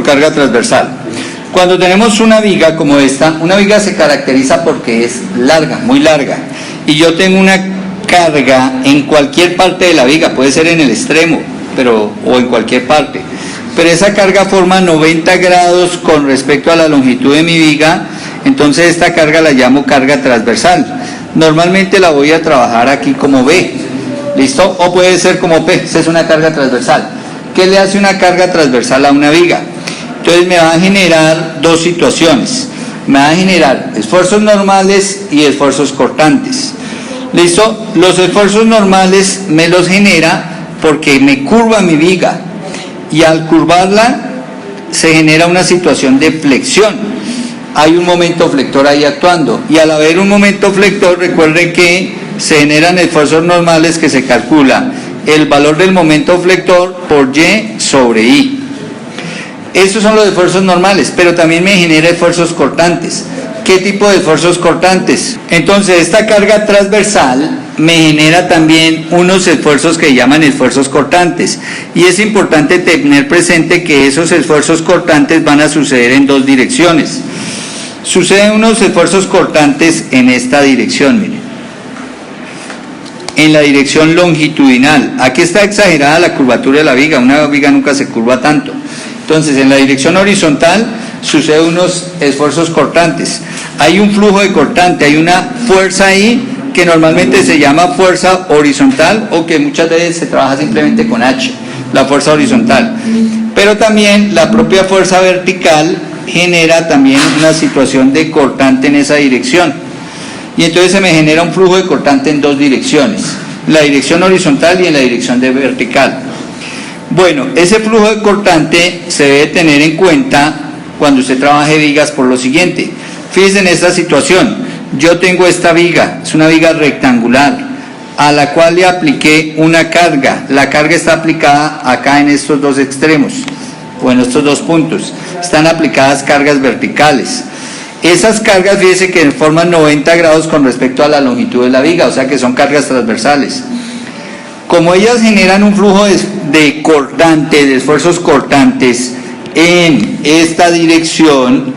carga transversal. Cuando tenemos una viga como esta, una viga se caracteriza porque es larga, muy larga, y yo tengo una carga en cualquier parte de la viga, puede ser en el extremo, o en cualquier parte, pero esa carga forma 90 grados con respecto a la longitud de mi viga, entonces esta carga la llamo carga transversal. Normalmente la voy a trabajar aquí como B, ¿listo? O puede ser como P, esa es una carga transversal. ¿Qué le hace una carga transversal a una viga? Entonces me va a generar dos situaciones, me va a generar esfuerzos normales y esfuerzos cortantes. ¿Listo? Los esfuerzos normales me los genera porque me curva mi viga y al curvarla se genera una situación de flexión. Hay un momento flector ahí actuando y al haber un momento flector, recuerden que se generan esfuerzos normales que se calcula el valor del momento flector por Y sobre I. Estos son los esfuerzos normales, pero también me genera esfuerzos cortantes. ¿Qué tipo de esfuerzos cortantes? Entonces, esta carga transversal me genera también unos esfuerzos que llaman esfuerzos cortantes. Y es importante tener presente que esos esfuerzos cortantes van a suceder en dos direcciones. Suceden unos esfuerzos cortantes en esta dirección, miren. En la dirección longitudinal. Aquí está exagerada la curvatura de la viga, una viga nunca se curva tanto. Entonces, en la dirección horizontal suceden unos esfuerzos cortantes. Hay un flujo de cortante, hay una fuerza ahí que normalmente se llama fuerza horizontal o que muchas veces se trabaja simplemente con H, la fuerza horizontal. Pero también la propia fuerza vertical genera también una situación de cortante en esa dirección. Y entonces se me genera un flujo de cortante en dos direcciones, la dirección horizontal y en la dirección de vertical. Bueno, ese flujo de cortante se debe tener en cuenta cuando usted trabaje vigas por lo siguiente. Fíjense en esta situación, yo tengo esta viga, es una viga rectangular, a la cual le apliqué una carga. La carga está aplicada acá en estos dos extremos, o en estos dos puntos. Están aplicadas cargas verticales. Esas cargas, fíjense que forman 90 grados con respecto a la longitud de la viga, o sea que son cargas transversales. Como ellas generan un flujo de cortante, de esfuerzos cortantes en esta dirección,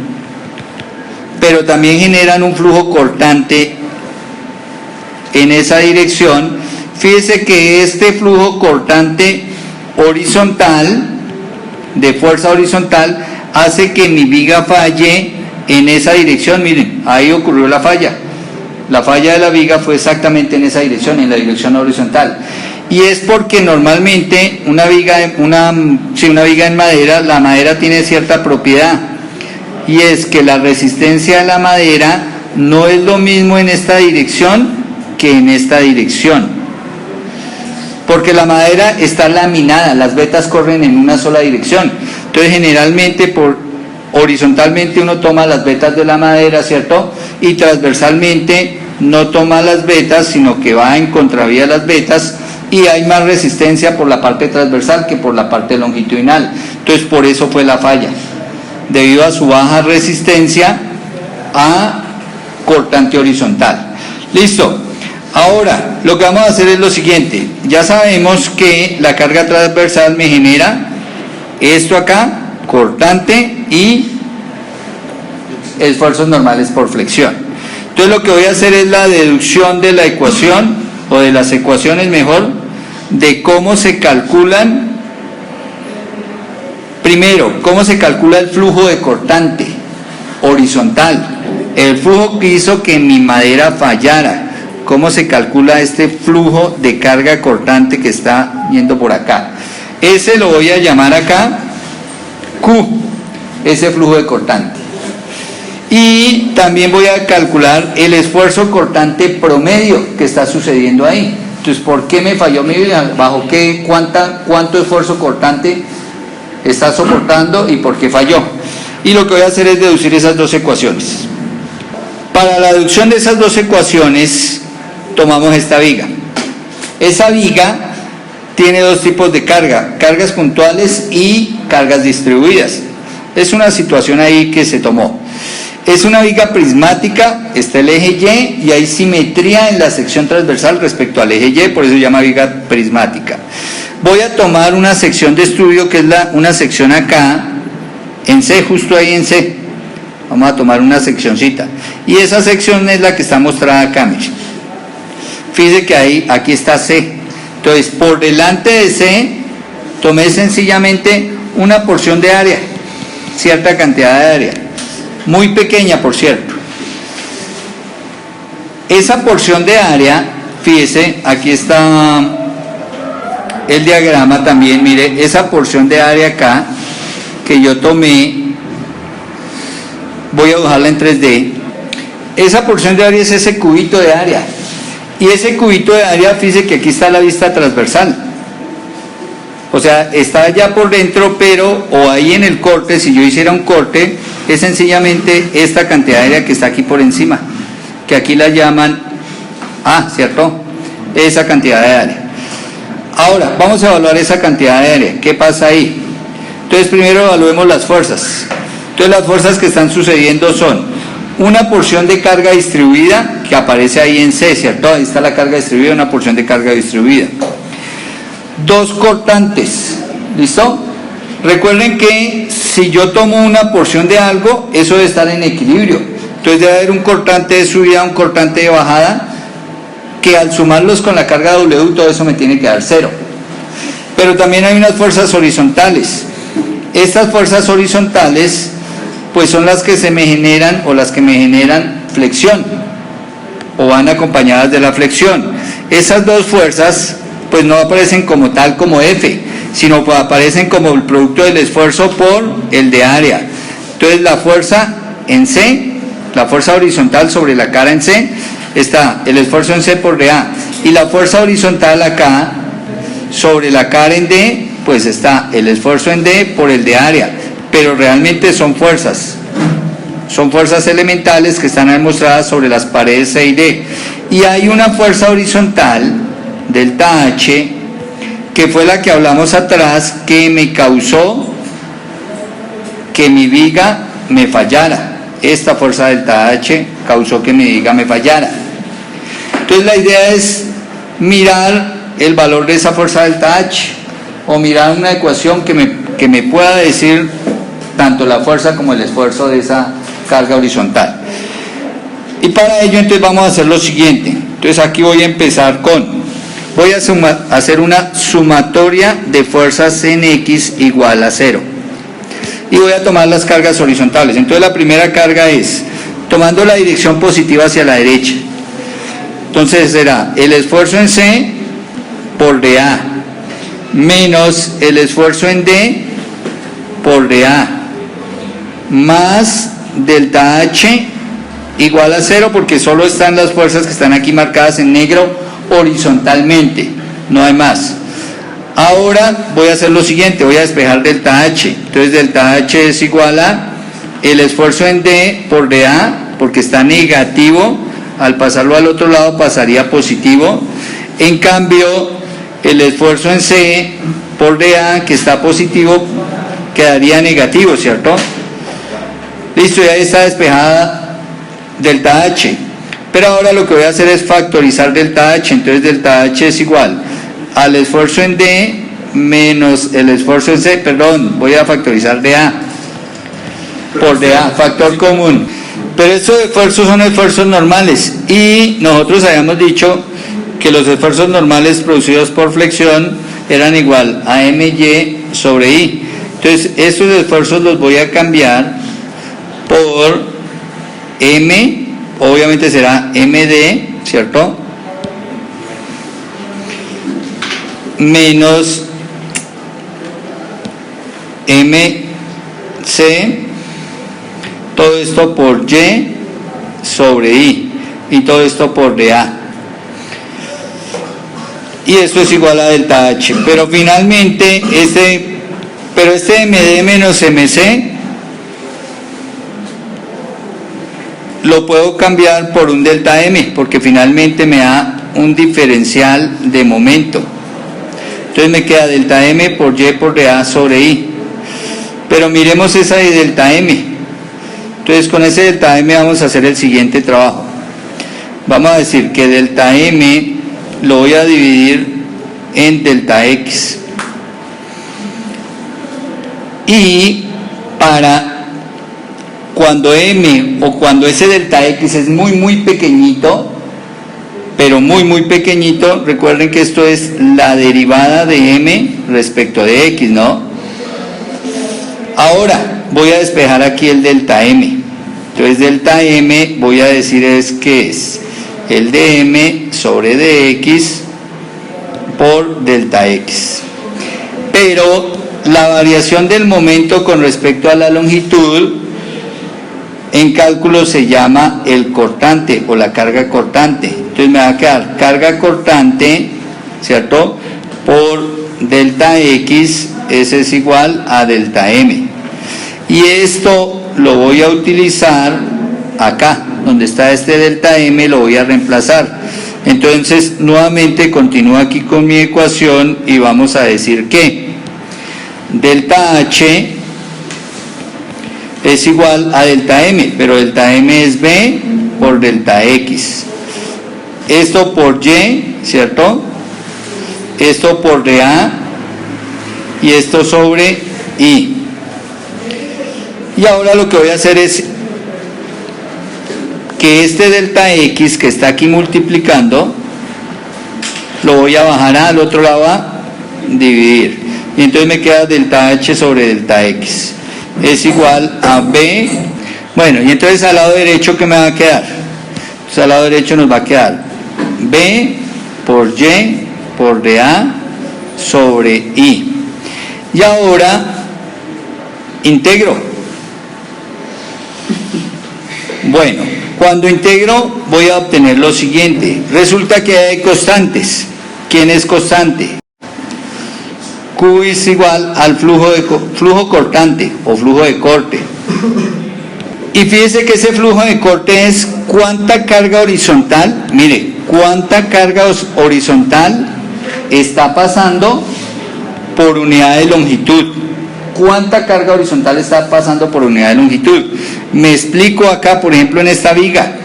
pero también generan un flujo cortante en esa dirección, fíjese que este flujo cortante horizontal, de fuerza horizontal, hace que mi viga falle en esa dirección. Miren, ahí ocurrió la falla. La falla de la viga fue exactamente en esa dirección, en la dirección horizontal. Y es porque normalmente una viga en madera, la madera tiene cierta propiedad, y es que la resistencia de la madera no es lo mismo en esta dirección que en esta dirección, porque la madera está laminada, las vetas corren en una sola dirección. Entonces generalmente horizontalmente uno toma las vetas de la madera, ¿cierto? Y transversalmente no toma las vetas, sino que va en contravía de las vetas, y hay más resistencia por la parte transversal que por la parte longitudinal. Entonces por eso fue la falla, debido a su baja resistencia a cortante horizontal. Listo. Ahora lo que vamos a hacer es lo siguiente. Ya sabemos que la carga transversal me genera esto acá, cortante, y esfuerzos normales por flexión. Entonces lo que voy a hacer es la deducción de la ecuación, o de las ecuaciones mejor, de cómo se calculan. Primero, cómo se calcula el flujo de cortante horizontal, el flujo que hizo que mi madera fallara. Cómo se calcula este flujo de carga cortante que está yendo por acá. Ese lo voy a llamar acá Q, ese flujo de cortante. Y también voy a calcular el esfuerzo cortante promedio que está sucediendo ahí. Entonces, ¿por qué me falló mi viga? ¿Bajo qué? ¿Cuánto esfuerzo cortante está soportando y por qué falló? Y lo que voy a hacer es deducir esas dos ecuaciones. Para la deducción de esas dos ecuaciones, tomamos esta viga. Esa viga tiene dos tipos de carga, cargas puntuales y cargas distribuidas. Es una situación ahí que se tomó. Es una viga prismática, está el eje Y y hay simetría en la sección transversal respecto al eje Y, por eso se llama viga prismática. Voy a tomar una sección de estudio que es una sección acá en C, justo ahí en C. Vamos a tomar una seccioncita. Y esa sección es la que está mostrada acá, miren. Fíjense que aquí está C. Entonces, por delante de C, tomé sencillamente una porción de área, cierta cantidad de área, muy pequeña, por cierto. Esa porción de área, fíjese, aquí está el diagrama también, mire, esa porción de área acá, que yo tomé, voy a dibujarla en 3D, esa porción de área es ese cubito de área, y ese cubito de área, fíjese que aquí está la vista transversal, o sea, está allá por dentro, pero, o ahí en el corte, si yo hiciera un corte, es sencillamente esta cantidad de área que está aquí por encima, que aquí la llaman A, ¿cierto? Esa cantidad de área. Ahora, vamos a evaluar esa cantidad de área, ¿qué pasa ahí? Entonces, primero evaluemos las fuerzas. Entonces, las fuerzas que están sucediendo son una porción de carga distribuida, que aparece ahí en C, ¿cierto? Ahí está la carga distribuida, una porción de carga distribuida. Dos cortantes, ¿listo? Recuerden que si yo tomo una porción de algo, eso debe estar en equilibrio. Entonces debe haber un cortante de subida, un cortante de bajada, que al sumarlos con la carga W, todo eso me tiene que dar 0. Pero también hay unas fuerzas horizontales. Estas fuerzas horizontales, pues son las que se me generan, o las que me generan flexión, o van acompañadas de la flexión. Esas dos fuerzas, pues no aparecen como tal, como F, sino pues aparecen como el producto del esfuerzo por el de área. Entonces la fuerza en C, la fuerza horizontal sobre la cara en C, está el esfuerzo en C por dA, y la fuerza horizontal acá sobre la cara en D, pues está el esfuerzo en D por el de área, pero realmente son fuerzas elementales que están demostradas sobre las paredes C y D, y hay una fuerza horizontal, delta H, que fue la que hablamos atrás, que me causó que mi viga me fallara. Esta fuerza delta H causó que mi viga me fallara. Entonces la idea es mirar el valor de esa fuerza delta H, o mirar una ecuación que me pueda decir tanto la fuerza como el esfuerzo de esa carga horizontal. Y para ello entonces vamos a hacer lo siguiente. Entonces aquí voy a empezar voy a hacer una sumatoria de fuerzas en X igual a 0. Y voy a tomar las cargas horizontales. Entonces la primera carga es, tomando la dirección positiva hacia la derecha. Entonces será el esfuerzo en C por dA, menos el esfuerzo en D por dA, más delta H igual a 0, porque solo están las fuerzas que están aquí marcadas en negro horizontalmente, no hay más. Ahora voy a hacer lo siguiente, voy a despejar delta H. Entonces delta H es igual a el esfuerzo en D por dA, porque está negativo, al pasarlo al otro lado pasaría positivo. En cambio, el esfuerzo en C por dA, que está positivo, quedaría negativo, ¿cierto? Listo, ya está despejada delta H. Pero ahora lo que voy a hacer es factorizar delta H. Entonces delta H es igual al esfuerzo en D menos el esfuerzo en C, perdón, voy a factorizar dA por dA, factor común. Pero estos esfuerzos son esfuerzos normales, y nosotros habíamos dicho que los esfuerzos normales producidos por flexión eran igual a MY sobre I. Entonces estos esfuerzos los voy a cambiar por M, obviamente será MD, ¿cierto? Menos MC, todo esto por Y sobre I, y todo esto por dA. Y esto es igual a delta H. Pero finalmente, este MD menos MC lo puedo cambiar por un delta M, porque finalmente me da un diferencial de momento. Entonces me queda delta M por Y por dA sobre I. Pero miremos esa de delta M. Entonces con ese delta M vamos a hacer el siguiente trabajo. Vamos a decir que delta M lo voy a dividir en delta X. Y para cuando m o cuando ese delta x es muy pequeñito, pero muy pequeñito, recuerden que esto es la derivada de m respecto de x, ¿no? Ahora voy a despejar aquí el delta m. Entonces delta m voy a decir que es el de m sobre dx por delta x. Pero la variación del momento con respecto a la longitud en cálculo se llama el cortante o la carga cortante. Entonces me va a quedar carga cortante, ¿cierto? Por delta x, ese es igual a delta m. Y esto lo voy a utilizar acá, donde está este delta m, lo voy a reemplazar. Entonces nuevamente continúo aquí con mi ecuación y vamos a decir que delta h es igual a delta m, pero delta m es b por delta x. Esto por y, ¿cierto? Esto por dA y esto sobre i. Y ahora lo que voy a hacer es que este delta x que está aquí multiplicando, lo voy a bajar al otro lado a dividir. Y entonces me queda delta h sobre delta x. Es igual a b. Bueno, y entonces al lado derecho, ¿qué me va a quedar? Entonces al lado derecho nos va a quedar b por y por dA sobre i. Y ahora integro. Bueno, cuando integro voy a obtener lo siguiente. Resulta que hay constantes. ¿Quién es constante? Q es igual al flujo cortante o flujo de corte. Y fíjese que ese flujo de corte es cuánta carga horizontal, mire, cuánta carga horizontal está pasando por unidad de longitud. ¿Cuánta carga horizontal está pasando por unidad de longitud? Me explico acá, por ejemplo, en esta viga.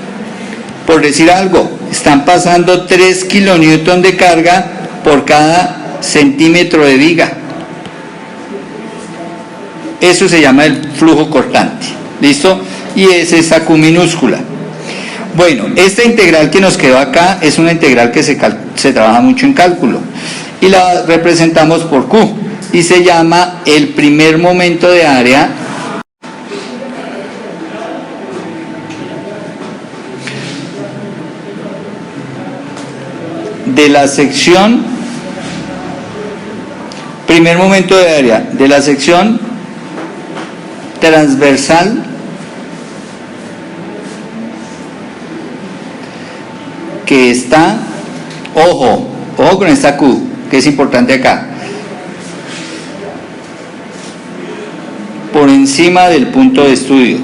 Por decir algo, están pasando 3 kilonewton de carga por cada centímetro de viga. Eso se llama el flujo cortante. ¿Listo? Y es esa Q minúscula. Bueno, esta integral que nos quedó acá es una integral que se trabaja mucho en cálculo. Y la representamos por Q. Y se llama el primer momento de área de la sección, primer momento de área de la sección transversal que está, ojo con esta Q, que es importante acá, por encima del punto de estudio.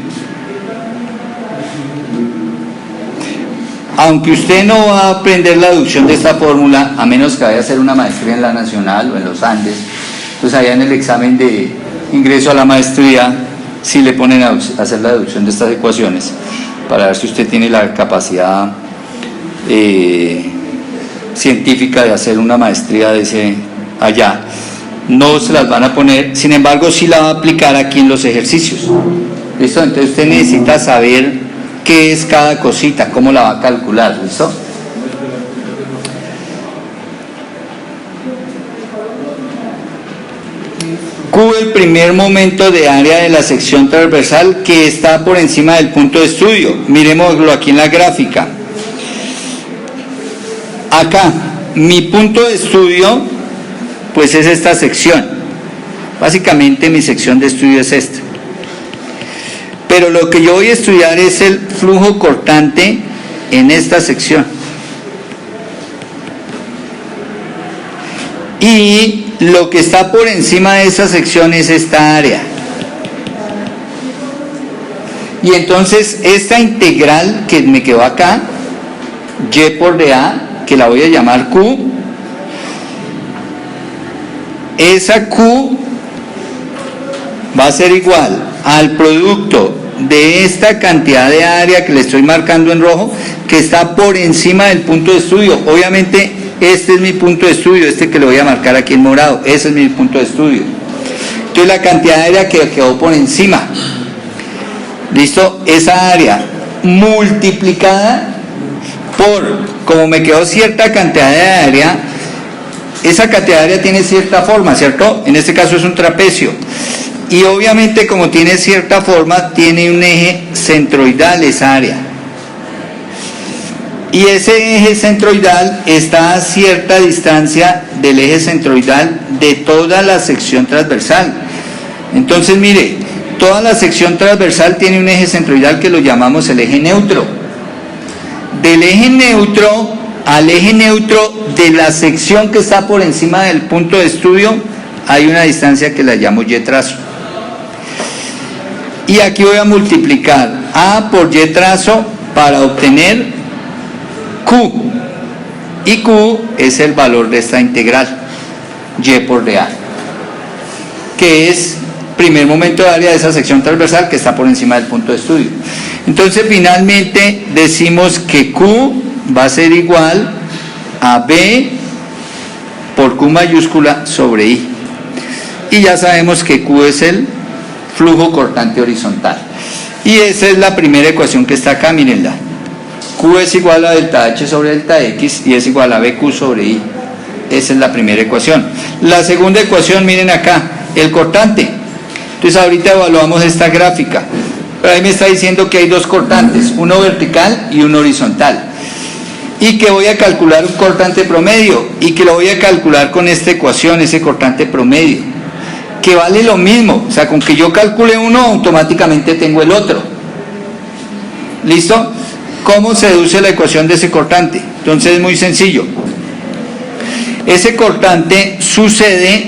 Aunque usted no va a aprender la deducción de esta fórmula, a menos que vaya a hacer una maestría en la Nacional o en los Andes, pues allá en el examen de ingreso a la maestría, sí le ponen a hacer la deducción de estas ecuaciones, para ver si usted tiene la capacidad científica de hacer una maestría de ese allá. No se las van a poner, sin embargo sí la va a aplicar aquí en los ejercicios. ¿Listo? Entonces usted necesita saber qué es cada cosita, cómo la va a calcular. ¿Listo? Q, el primer momento de área de la sección transversal que está por encima del punto de estudio. Miremoslo aquí en la gráfica. Acá, mi punto de estudio, pues es esta sección. Básicamente mi sección de estudio es esta. Pero lo que yo voy a estudiar es el flujo cortante en esta sección. Y lo que está por encima de esa sección es esta área. Y entonces esta integral que me quedó acá, y por dA, que la voy a llamar Q, esa Q va a ser igual al producto de esta cantidad de área que le estoy marcando en rojo, que está por encima del punto de estudio. Obviamente este es mi punto de estudio, este que le voy a marcar aquí en morado, ese es mi punto de estudio. Entonces la cantidad de área que quedó por encima, ¿listo? Esa área multiplicada por, como me quedó cierta cantidad de área, esa cantidad de área tiene cierta forma, ¿cierto? En este caso es un trapecio. Y obviamente como tiene cierta forma, tiene un eje centroidal esa área. Y ese eje centroidal está a cierta distancia del eje centroidal de toda la sección transversal. Entonces, mire, toda la sección transversal tiene un eje centroidal que lo llamamos el eje neutro. Del eje neutro al eje neutro de la sección que está por encima del punto de estudio hay una distancia que la llamo y trazo. Y aquí voy a multiplicar A por y trazo para obtener Q. Y Q es el valor de esta integral, y por dA, que es primer momento de área de esa sección transversal que está por encima del punto de estudio. Entonces finalmente decimos que Q va a ser igual a B por Q mayúscula sobre I. Y ya sabemos que Q es el flujo cortante horizontal. Y esa es la primera ecuación que está acá, mírenla. Q es igual a delta H sobre delta X y es igual a BQ sobre I. Esa es la primera ecuación. La segunda ecuación, miren acá, el cortante. Entonces ahorita evaluamos esta gráfica. Pero ahí me está diciendo que hay dos cortantes, uno vertical y uno horizontal. Y que voy a calcular un cortante promedio y que lo voy a calcular con esta ecuación, ese cortante promedio, que vale lo mismo. O sea, con que yo calcule uno, automáticamente tengo el otro. ¿Listo? ¿Cómo se deduce la ecuación de ese cortante? Entonces es muy sencillo. Ese cortante sucede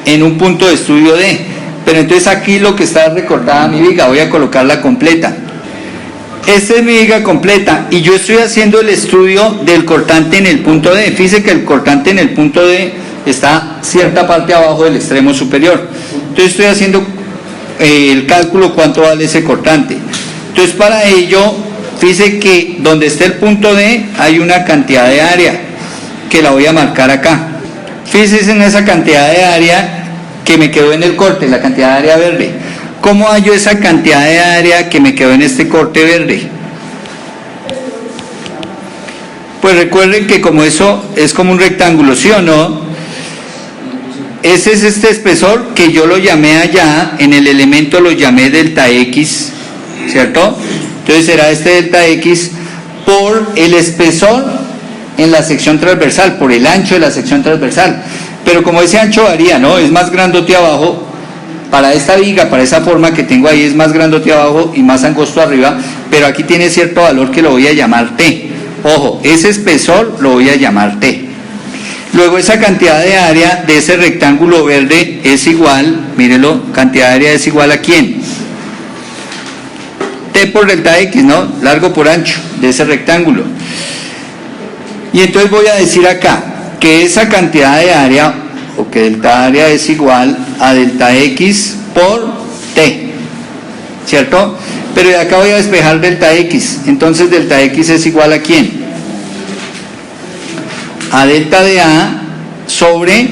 en un punto de estudio D, pero entonces aquí lo que está recortada mi viga, voy a colocarla completa. Esta es mi viga completa y yo estoy haciendo el estudio del cortante en el punto D. Fíjese que el cortante en el punto D está cierta parte abajo del extremo superior. Entonces estoy haciendo el cálculo cuánto vale ese cortante. Entonces para ello, fíjese que donde está el punto D hay una cantidad de área que la voy a marcar acá. Fíjese en esa cantidad de área que me quedó en el corte, la cantidad de área verde. ¿Cómo hallo esa cantidad de área que me quedó en este corte verde? Pues recuerden que como eso es como un rectángulo, ¿sí o no? Ese es este espesor que yo lo llamé allá, en el elemento lo llamé delta X, ¿cierto? Entonces será este delta X por el espesor en la sección transversal, por el ancho de la sección transversal. Pero como ese ancho varía, ¿no? Es más grandote abajo, para esta viga, para esa forma que tengo ahí, es más grandote abajo y más angosto arriba, pero aquí tiene cierto valor que lo voy a llamar T. Ojo, ese espesor lo voy a llamar T. Luego esa cantidad de área de ese rectángulo verde es igual, mírenlo, cantidad de área es igual a ¿quién? T por delta X, ¿no? Largo por ancho de ese rectángulo. Y entonces voy a decir acá que esa cantidad de área, o que delta área es igual a delta X por T, ¿cierto? Pero de acá voy a despejar delta X, entonces delta X es igual a ¿quién? A delta de A sobre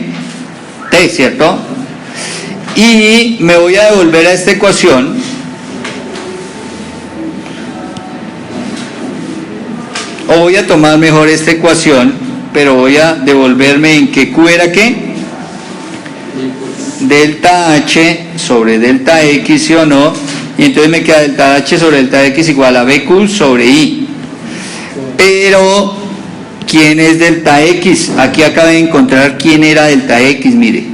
T, ¿cierto? Y me voy a devolver a esta ecuación, o voy a tomar mejor esta ecuación, pero voy a devolverme en que Q era ¿qué? Delta H sobre delta X, ¿sí o no? Y entonces me queda delta H sobre delta X igual a BQ sobre I. Pero, ¿quién es delta X? Aquí acabé de encontrar quién era delta X, mire.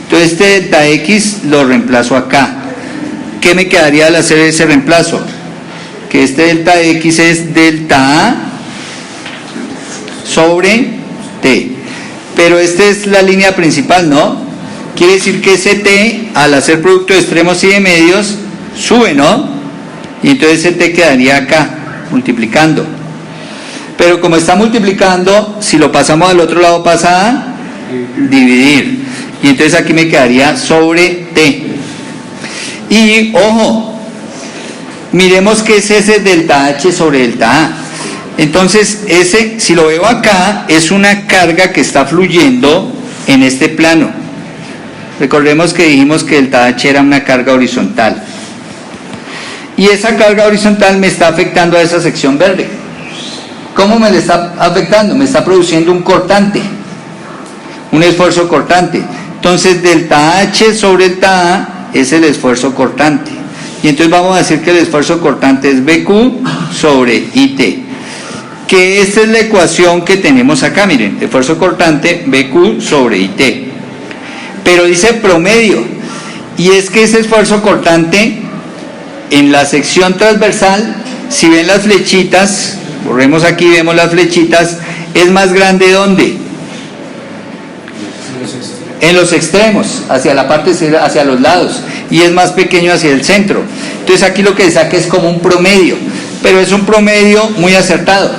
Entonces este delta X lo reemplazo acá. ¿Qué me quedaría al hacer ese reemplazo? Que este delta X es delta A sobre T. Pero esta es la línea principal, ¿no? Quiere decir que ese T, al hacer producto de extremos y de medios, sube, ¿no? Y entonces ese T quedaría acá, multiplicando. Pero como está multiplicando, si lo pasamos al otro lado pasa a dividir. Y entonces aquí me quedaría sobre T. Y, ojo, miremos que es ese delta H sobre delta A. Entonces, ese, si lo veo acá, es una carga que está fluyendo en este plano. Recordemos que dijimos que delta H era una carga horizontal. Y esa carga horizontal me está afectando a esa sección verde. ¿Cómo me le está afectando? Me está produciendo un cortante, un esfuerzo cortante. Entonces, delta H sobre delta A es el esfuerzo cortante. Y entonces vamos a decir que el esfuerzo cortante es BQ sobre IT. Que esta es la ecuación que tenemos acá, miren, esfuerzo cortante BQ sobre IT. Pero dice promedio, y es que ese esfuerzo cortante en la sección transversal, si ven las flechitas, borremos aquí, vemos las flechitas, es más grande ¿dónde? En los extremos, hacia la parte, hacia los lados, y es más pequeño hacia el centro. Entonces aquí lo que saca es como un promedio, pero es un promedio muy acertado.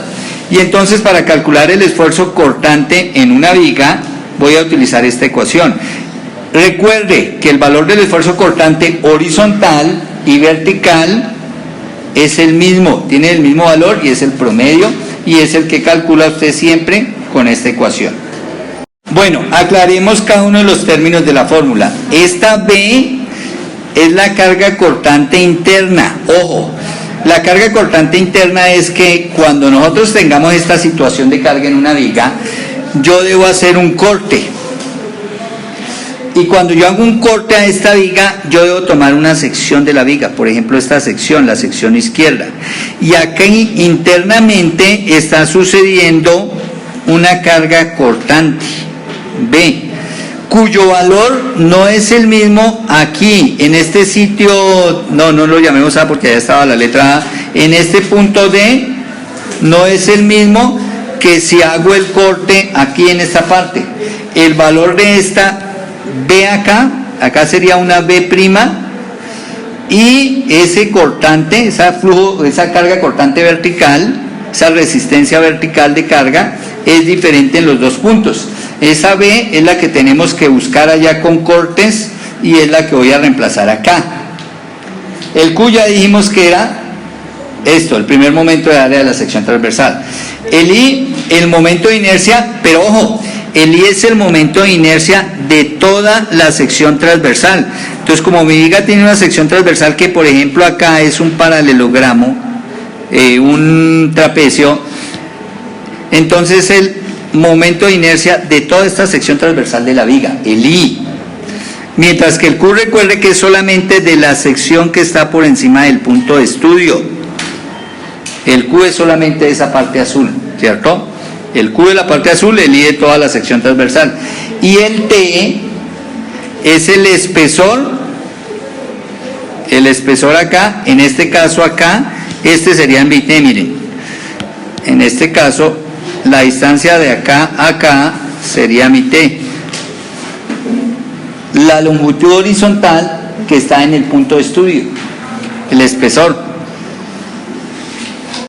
Y entonces para calcular el esfuerzo cortante en una viga voy a utilizar esta ecuación. Recuerde que el valor del esfuerzo cortante horizontal y vertical es el mismo, tiene el mismo valor y es el promedio, y es el que calcula usted siempre con esta ecuación. Bueno, aclaremos cada uno de los términos de la fórmula. Esta B es la carga cortante interna. Ojo, la carga cortante interna es que cuando nosotros tengamos esta situación de carga en una viga, yo debo hacer un corte. Y cuando yo hago un corte a esta viga, yo debo tomar una sección de la viga, por ejemplo esta sección, la sección izquierda. Y aquí internamente está sucediendo una carga cortante, B, cuyo valor no es el mismo aquí, en este sitio, no lo llamemos A porque ya estaba la letra A, en este punto D, no es el mismo que si hago el corte aquí en esta parte. El valor de esta B acá sería una B', y ese cortante, esa carga cortante vertical, esa resistencia vertical de carga, es diferente en los dos puntos. Esa B es la que tenemos que buscar allá con cortes y es la que voy a reemplazar acá. El Q ya dijimos que era esto, el primer momento de área de la sección transversal. El I, el momento de inercia, pero ojo, el I es el momento de inercia de toda la sección transversal. Entonces, como mi viga tiene una sección transversal que, por ejemplo, acá es un paralelogramo, un trapecio, entonces el momento de inercia de toda esta sección transversal de la viga, el I. Mientras que el Q, recuerde que es solamente de la sección que está por encima del punto de estudio. El Q es solamente de esa parte azul, ¿cierto? El Q de la parte azul, el I de toda la sección transversal. Y el T es el espesor acá, en este caso acá, este sería en BT, miren. En este caso, la distancia de acá a acá sería mi T. La longitud horizontal que está en el punto de estudio, el espesor.